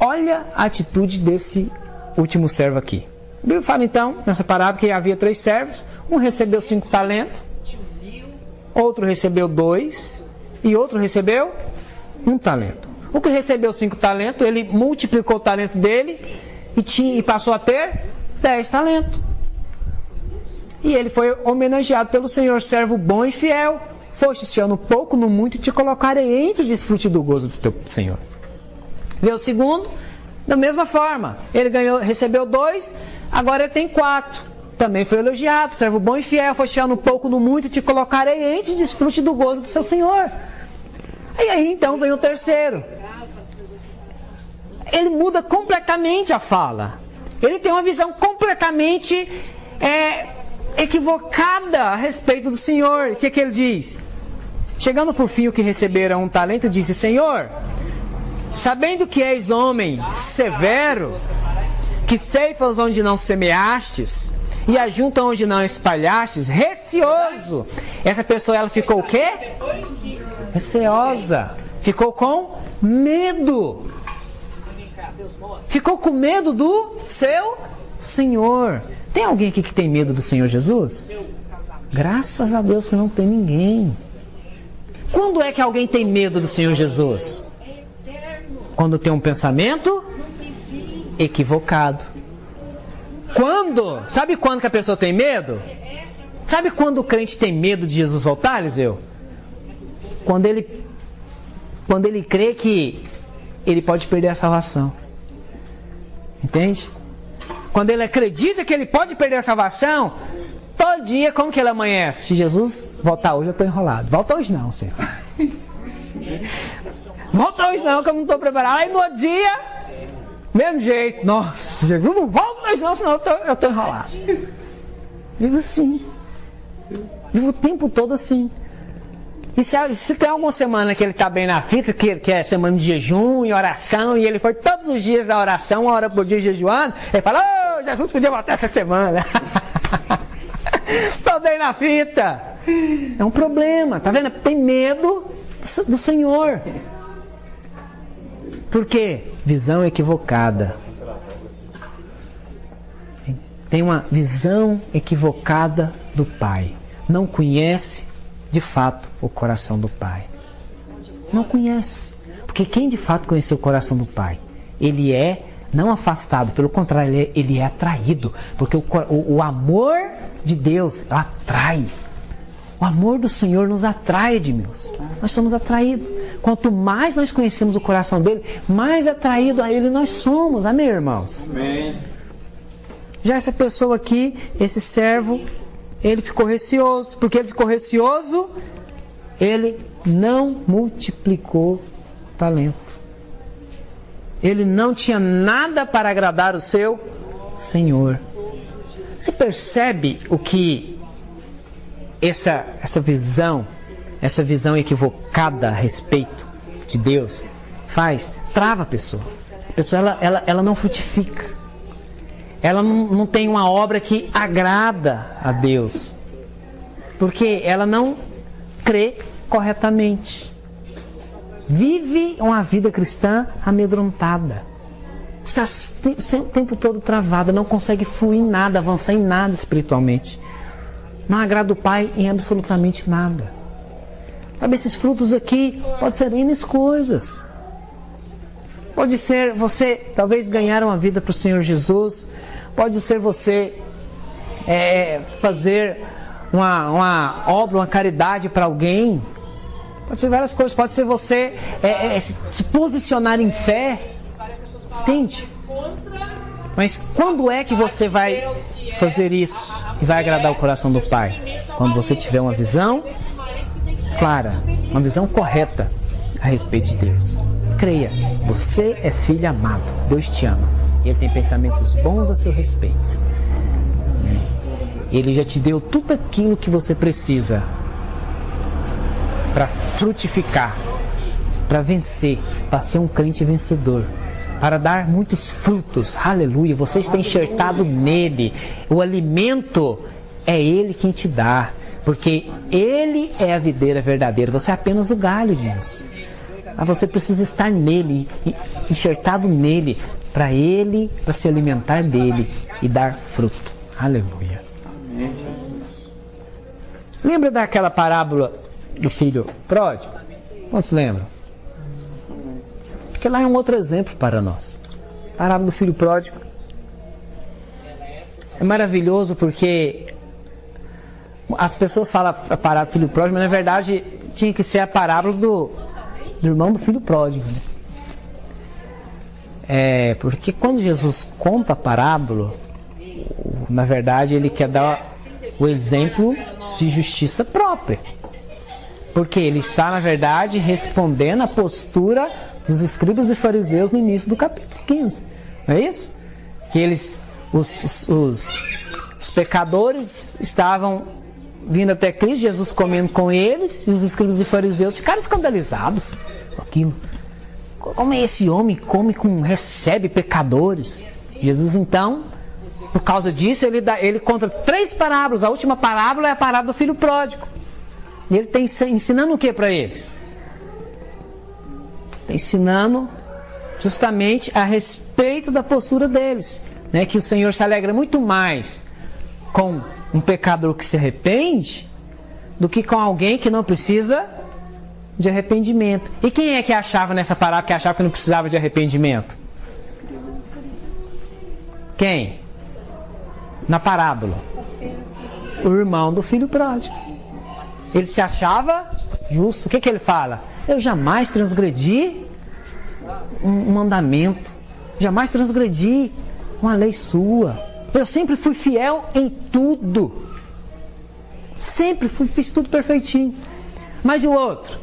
Olha a atitude desse último servo aqui. A Bíblia fala então, nessa parábola, que havia 3 servos. Um recebeu 5 talentos, outro recebeu 2 e outro recebeu 1 talento. O que recebeu 5 talentos, ele multiplicou o talento dele e passou a ter 10 talentos. E ele foi homenageado pelo Senhor, servo bom e fiel. Foste este ano pouco, no muito, te colocarei entre o desfrute do gozo do teu Senhor. Veio o segundo, da mesma forma. Ele recebeu 2, agora ele tem 4. Também foi elogiado, servo bom e fiel. Foste este ano pouco, no muito, te colocarei entre o desfrute do gozo do seu Senhor. E aí então vem o terceiro. Ele muda completamente a fala. Ele tem uma visão completamente equivocada a respeito do Senhor. O que ele diz? Chegando por fim o que recebera 1 talento, disse: Senhor, sabendo que és homem severo, que ceifas onde não semeastes, e ajunta onde não espalhastes, receoso. Essa pessoa, ela ficou o quê? Receosa. Ficou com medo. Ficou com medo do seu Senhor. Tem alguém aqui que tem medo do Senhor Jesus? Graças a Deus que não tem ninguém. Quando é que alguém tem medo do Senhor Jesus? Quando tem um pensamento equivocado. Quando? Sabe quando que a pessoa tem medo? Sabe quando o crente tem medo de Jesus voltar, Eliseu? Quando ele crê que ele pode perder a salvação. Entende? Quando ele acredita que ele pode perder a salvação, todo dia, como que ele amanhece? Se Jesus voltar hoje, eu estou enrolado. Volta hoje não, Senhor. Volta hoje não, que eu não estou preparado. Aí no dia, mesmo jeito. Nossa, Jesus não volta hoje não, senão eu estou enrolado. Vivo assim. Vive o tempo todo assim. E se tem alguma semana que ele está bem na fita, que é semana de jejum e oração, e ele foi todos os dias da oração, uma hora por dia jejuando, ele fala, ô, Jesus podia voltar essa semana. Estou bem na fita. É um problema, tá vendo? Tem medo do Senhor. Por quê? Visão equivocada. Tem uma visão equivocada do Pai. Não conhece, de fato, o coração do Pai. Não conhece. Porque quem de fato conheceu o coração do Pai? Ele é não afastado, pelo contrário, ele é atraído. Porque o amor de Deus atrai. O amor do Senhor nos atrai, Edmilson. Nós somos atraídos. Quanto mais nós conhecemos o coração dele, mais atraído a ele nós somos. Amém, irmãos? Amém. Já essa pessoa aqui, esse servo, ele ficou receoso. Porque ele ficou receoso, ele não multiplicou o talento. Ele não tinha nada para agradar o seu Senhor. Você percebe o que essa visão equivocada a respeito de Deus faz? Trava a pessoa. A pessoa ela não frutifica. Ela não tem uma obra que agrada a Deus. Porque ela não crê corretamente. Vive uma vida cristã amedrontada. Está o tempo todo travada, não consegue fluir em nada, avançar em nada espiritualmente. Não agrada o Pai em absolutamente nada. Sabe, esses frutos aqui podem ser N coisas. Pode ser você talvez ganhar uma vida para o Senhor Jesus. Pode ser você fazer uma obra, uma caridade para alguém. Pode ser várias coisas. Pode ser você se posicionar em fé. Entende? Mas quando é que você vai fazer isso e vai agradar o coração do Pai? Quando você tiver uma visão clara, uma visão correta a respeito de Deus. Creia, você é filho amado, Deus te ama. Ele tem pensamentos bons a seu respeito. Ele já te deu tudo aquilo que você precisa para frutificar, para vencer, para ser um crente vencedor, para dar muitos frutos. Aleluia, você está enxertado nele. O alimento é ele quem te dá, porque ele é a videira verdadeira, você é apenas o galho de Deus. Mas você precisa estar nele, enxertado nele, para se alimentar dele e dar fruto. Aleluia. Lembra daquela parábola do filho pródigo? Quantos lembram? Porque lá é um outro exemplo para nós. A parábola do filho pródigo é maravilhoso porque as pessoas falam a parábola do filho pródigo, mas na verdade tinha que ser a parábola do irmão do filho pródigo. Porque quando Jesus conta a parábola, na verdade ele quer dar o exemplo de justiça própria. Porque ele está, na verdade, respondendo à postura dos escribas e fariseus no início do capítulo 15. Não é isso? Que os pecadores estavam vindo até Cristo, Jesus comendo com eles, e os escribas e fariseus ficaram escandalizados com aquilo. Como é esse homem recebe pecadores? Jesus, então, por causa disso, ele conta 3 parábolas. A última parábola é a parábola do filho pródigo. E ele está ensinando o que para eles? Está ensinando justamente a respeito da postura deles, né? Que o Senhor se alegra muito mais com um pecador que se arrepende do que com alguém que não precisa de arrependimento. E quem é que achava nessa parábola que achava que não precisava de arrependimento? Quem? Na parábola? O irmão do filho pródigo. Ele se achava justo. O que ele fala? Eu jamais transgredi um mandamento. Jamais transgredi uma lei sua. Eu sempre fui fiel em tudo. Fiz tudo perfeitinho. Mas e o outro?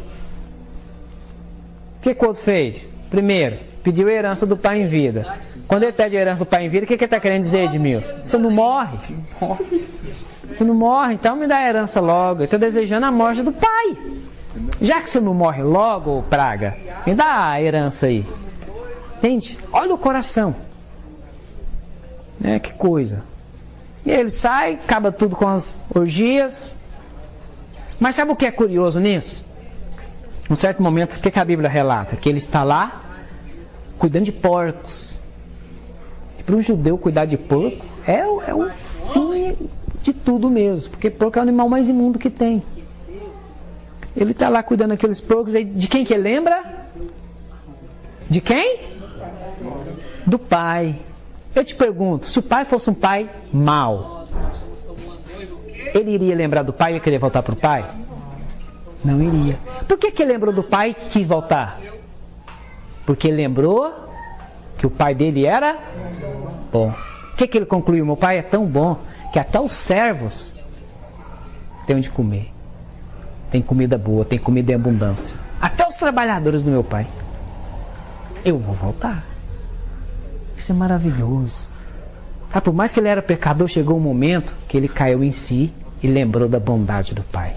O que o outro fez? Primeiro, pediu a herança do pai em vida. Quando ele pede a herança do pai em vida, o que ele está querendo dizer, Edmilson? Você não morre. Você não morre, então me dá a herança logo. Ele está desejando a morte do pai. Já que você não morre logo, praga, me dá a herança aí. Entende? Olha o coração. Que coisa. E ele sai, acaba tudo com as orgias. Mas sabe o que é curioso nisso? Num certo momento, o que a Bíblia relata? Que ele está lá, cuidando de porcos. E para um judeu cuidar de porco é o fim de tudo mesmo. Porque porco é o animal mais imundo que tem. Ele está lá cuidando daqueles porcos. De quem que ele lembra? De quem? Do pai. Eu te pergunto, se o pai fosse um pai mau, ele iria lembrar do pai e querer voltar para o pai? Não iria. Por que ele lembrou do pai e quis voltar? Porque ele lembrou que o pai dele era bom. O que ele concluiu? Meu pai é tão bom que até os servos têm onde comer. Tem comida boa, tem comida em abundância. Até os trabalhadores do meu pai. Eu vou voltar. Isso é maravilhoso. Por mais que ele era pecador, chegou um momento que ele caiu em si e lembrou da bondade do pai.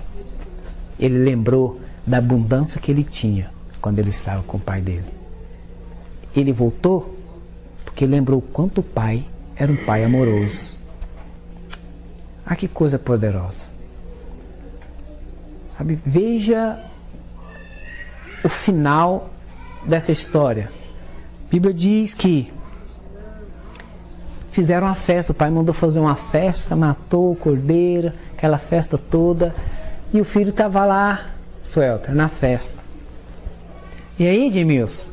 Ele lembrou da abundância que ele tinha quando ele estava com o pai dele. Ele voltou porque lembrou o quanto o pai era um pai amoroso. Ah, que coisa poderosa. Sabe, veja o final dessa história. A Bíblia diz que fizeram uma festa, o pai mandou fazer uma festa, matou o cordeiro, aquela festa toda, e o filho estava lá, Suelter, na festa. E aí, Edmilson,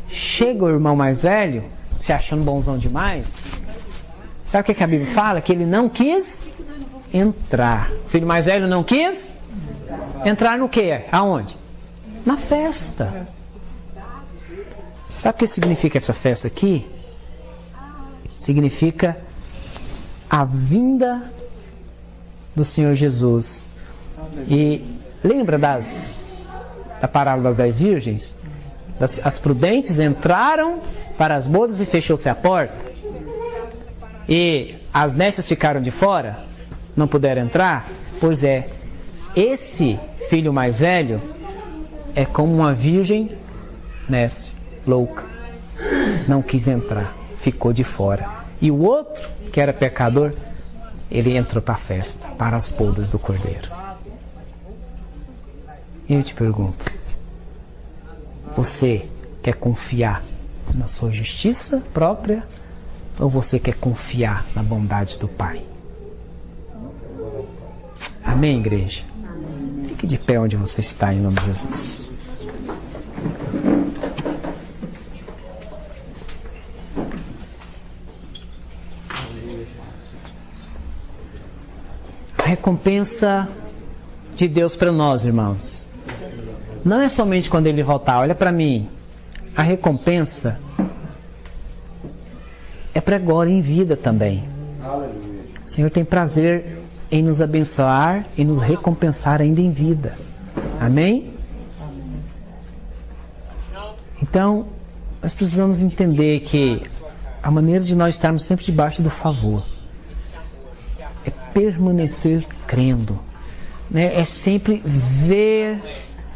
chega o irmão mais velho, se achando bonzão demais, sabe o que a Bíblia fala? Que ele não quis entrar. O filho mais velho não quis entrar no quê? Aonde? Na festa. Sabe o que significa essa festa aqui? Significa a vinda do Senhor Jesus. E lembra da parábola das 10 virgens? As prudentes entraram para as bodas e fechou-se a porta. E as nécias ficaram de fora? Não puderam entrar? Pois é, esse filho mais velho é como uma virgem nécia, louca. Não quis entrar. Ficou de fora. E o outro, que era pecador, ele entrou para a festa, para as bodas do cordeiro. E eu te pergunto, você quer confiar na sua justiça própria ou você quer confiar na bondade do Pai? Amém, igreja? Fique de pé onde você está, em nome de Jesus. A recompensa de Deus para nós, irmãos, não é somente quando Ele voltar. Olha para mim, a recompensa é para agora em vida também. O Senhor tem prazer em nos abençoar e nos recompensar ainda em vida. Amém? Então, nós precisamos entender que a maneira de nós estarmos sempre debaixo do favor é permanecer crendo, né? É sempre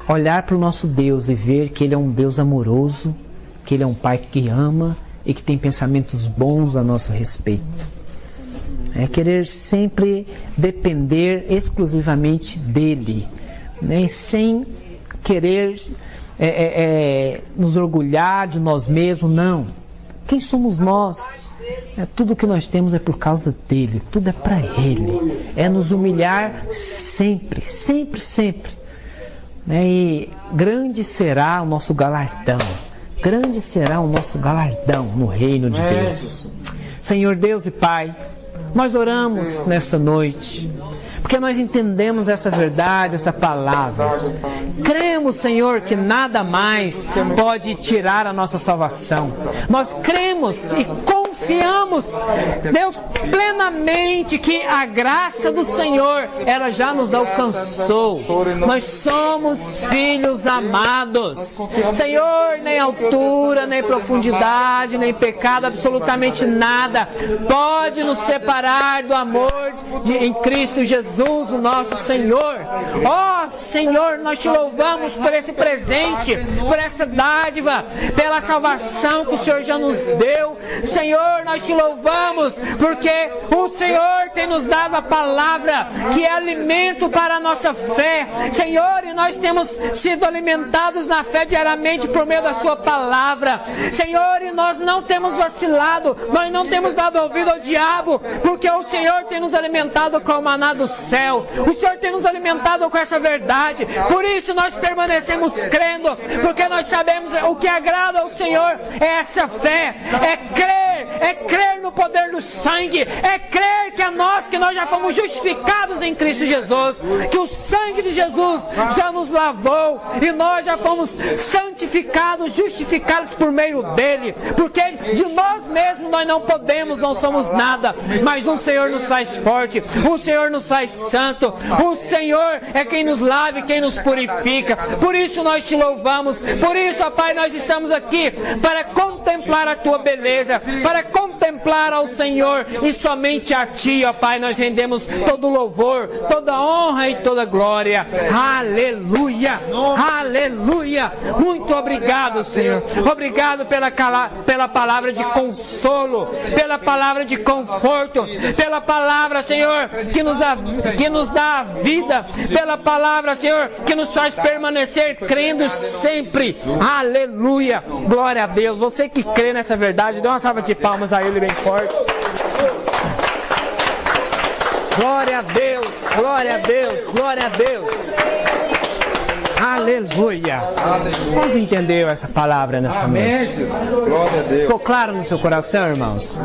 olhar para o nosso Deus e ver que Ele é um Deus amoroso, que Ele é um Pai que ama e que tem pensamentos bons a nosso respeito. É querer sempre depender exclusivamente dEle, né? Sem querer nos orgulhar de nós mesmos, não. Quem somos nós? Tudo que nós temos é por causa dEle, tudo é para Ele. É nos humilhar sempre, sempre, sempre. E grande será o nosso galardão. Grande será o nosso galardão no reino de Deus. Senhor Deus e Pai, nós oramos nessa noite, porque nós entendemos essa verdade, essa palavra. Cremos, Senhor, que nada mais pode tirar a nossa salvação. Nós cremos e confiamos confiamos, Deus, plenamente que a graça do Senhor, ela já nos alcançou. Nós somos filhos amados. Senhor, nem altura, nem profundidade, nem pecado, absolutamente nada pode nos separar do amor em Cristo Jesus, o nosso Senhor. Ó Senhor, nós te louvamos por esse presente, por essa dádiva, pela salvação que o Senhor já nos deu. Senhor, nós te louvamos porque o Senhor tem nos dado a palavra que é alimento para a nossa fé. Senhor, e nós temos sido alimentados na fé diariamente por meio da sua palavra. Senhor, e nós não temos vacilado, nós não temos dado ouvido ao diabo, porque o Senhor tem nos alimentado com o maná do céu. O Senhor tem nos alimentado com essa verdade. Por isso nós permanecemos crendo, porque nós sabemos o que agrada ao Senhor é essa fé, é crer no poder do sangue, é crer que nós já fomos justificados em Cristo Jesus, que o sangue de Jesus já nos lavou e nós já fomos santificados, justificados por meio dele, porque de nós mesmos nós não podemos, não somos nada, mas o Senhor nos faz forte, o Senhor nos faz santo, o Senhor é quem nos lava e quem nos purifica. Por isso nós te louvamos, por isso, ó Pai, nós estamos aqui para contemplar a tua beleza, para contemplar ao Senhor e somente a ti, ó Pai, nós rendemos todo louvor, toda honra e toda glória. Aleluia, aleluia. Muito obrigado, Senhor. Obrigado pela palavra de consolo, pela palavra de conforto, pela palavra, Senhor, que nos dá a vida, pela palavra, Senhor, que nos faz permanecer crendo sempre. Aleluia. Glória a Deus. Você que crê nessa verdade, dê uma salva de palmas a Ele bem forte. Glória a Deus, glória a Deus, glória a Deus. Aleluia. Vamos entender essa palavra nessa noite? Glória a Deus. Ficou claro no seu coração, irmãos?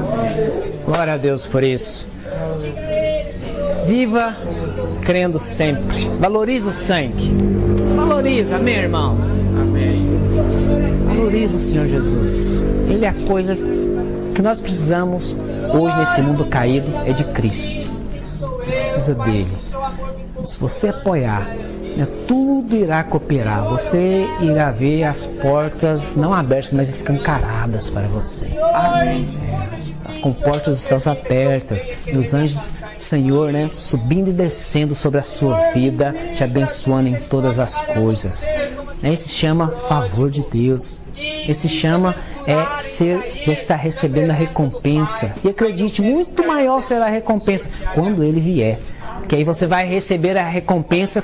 Glória a Deus por isso. Viva crendo sempre. Valorize o sangue. Valorize, amém, irmãos? Amém. Valorize o Senhor Jesus. Ele é a coisa que nós precisamos hoje nesse mundo caído, é de Cristo. Você precisa dele. Se você apoiar, tudo irá cooperar. Você irá ver as portas não abertas, mas escancaradas para você. Amém. As comportas dos céus abertas e os anjos do Senhor, subindo e descendo sobre a sua vida, te abençoando em todas as coisas. Isso se chama favor de Deus. Isso se chama já estar recebendo a recompensa. E acredite, muito maior será a recompensa quando Ele vier. Porque aí você vai receber a recompensa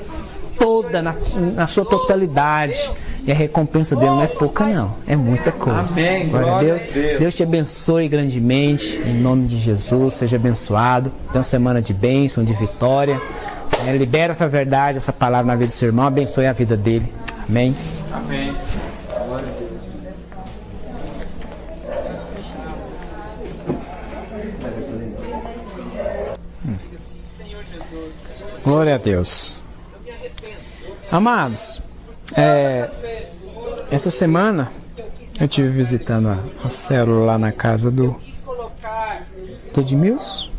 toda, na sua totalidade. E a recompensa dele não é pouca não, é muita coisa. Amém. Glória a Deus. Deus te abençoe grandemente, em nome de Jesus, seja abençoado. Tenha uma semana de bênção, de vitória. Libera essa verdade, essa palavra na vida do seu irmão, abençoe a vida dele. Amém. Amém. Glória a Deus. Amados, essa semana eu estive visitando a célula lá na casa do Edmilson.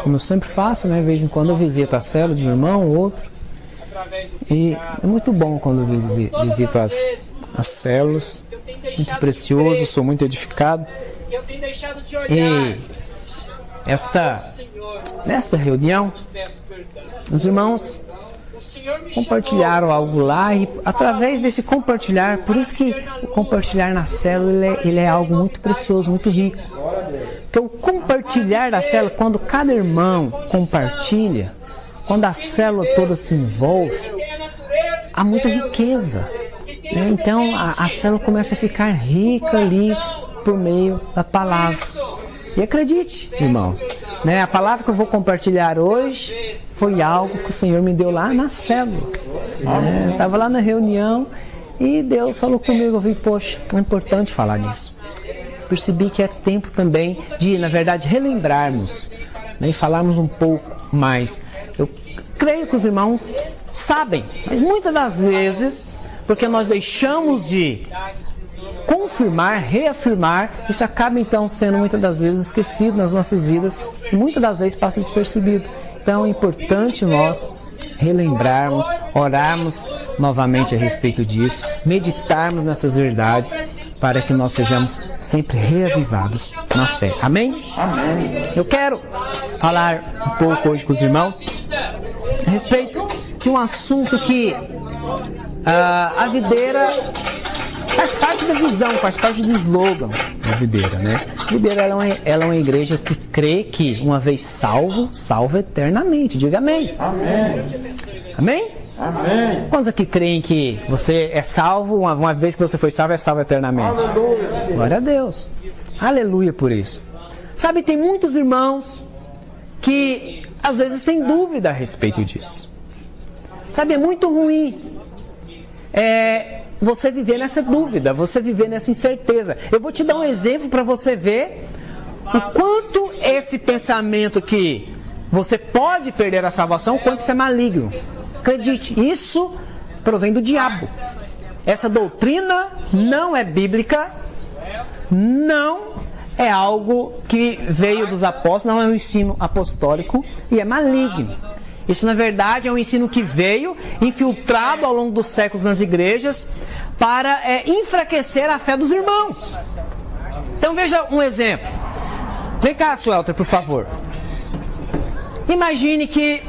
Como eu sempre faço, de vez em quando eu visito a célula de um irmão ou outro. E é muito bom quando eu visito as células. Muito precioso, sou muito edificado. E nesta reunião, os irmãos compartilharam algo lá e através desse compartilhar, por isso que o compartilhar na célula ele é algo muito precioso, muito rico. Porque o compartilhar da célula, quando cada irmão compartilha, quando a célula toda se envolve, há muita riqueza. Então a célula começa a ficar rica ali por meio da palavra. E acredite, irmãos, a palavra que eu vou compartilhar hoje foi algo que o Senhor me deu lá na célula. Eu estava lá na reunião e Deus falou comigo, eu vi, poxa, é importante falar nisso. Percebi que é tempo também de, na verdade, relembrarmos, e falarmos um pouco mais. Eu creio que os irmãos sabem, mas muitas das vezes, porque nós deixamos de confirmar, reafirmar, isso acaba então sendo muitas das vezes esquecido nas nossas vidas e muitas das vezes passa despercebido. Então é importante nós relembrarmos, orarmos novamente a respeito disso, meditarmos nessas verdades para que nós sejamos sempre reavivados na fé. Amém? Amém. Eu quero falar um pouco hoje com os irmãos a respeito de um assunto que a videira faz parte da visão, faz parte do slogan da videira, né? A videira ela é uma igreja que crê que uma vez salvo, salva eternamente. Diga amém. Amém. Amém? Amém. Quantos aqui creem que você é salvo, uma vez que você foi salvo, é salvo eternamente? Aleluia. Glória a Deus. Aleluia por isso. Sabe, tem muitos irmãos que às vezes têm dúvida a respeito disso. Sabe, é muito ruim você viver nessa dúvida, você viver nessa incerteza. Eu vou te dar um exemplo para você ver o quanto esse pensamento que você pode perder a salvação, o quanto isso é maligno. Acredite, isso provém do diabo. Essa doutrina não é bíblica, não é algo que veio dos apóstolos, não é um ensino apostólico e é maligno. Isso, na verdade, é um ensino que veio infiltrado ao longo dos séculos nas igrejas para enfraquecer a fé dos irmãos. Então, veja um exemplo. Vem cá, Suelter, por favor. Imagine que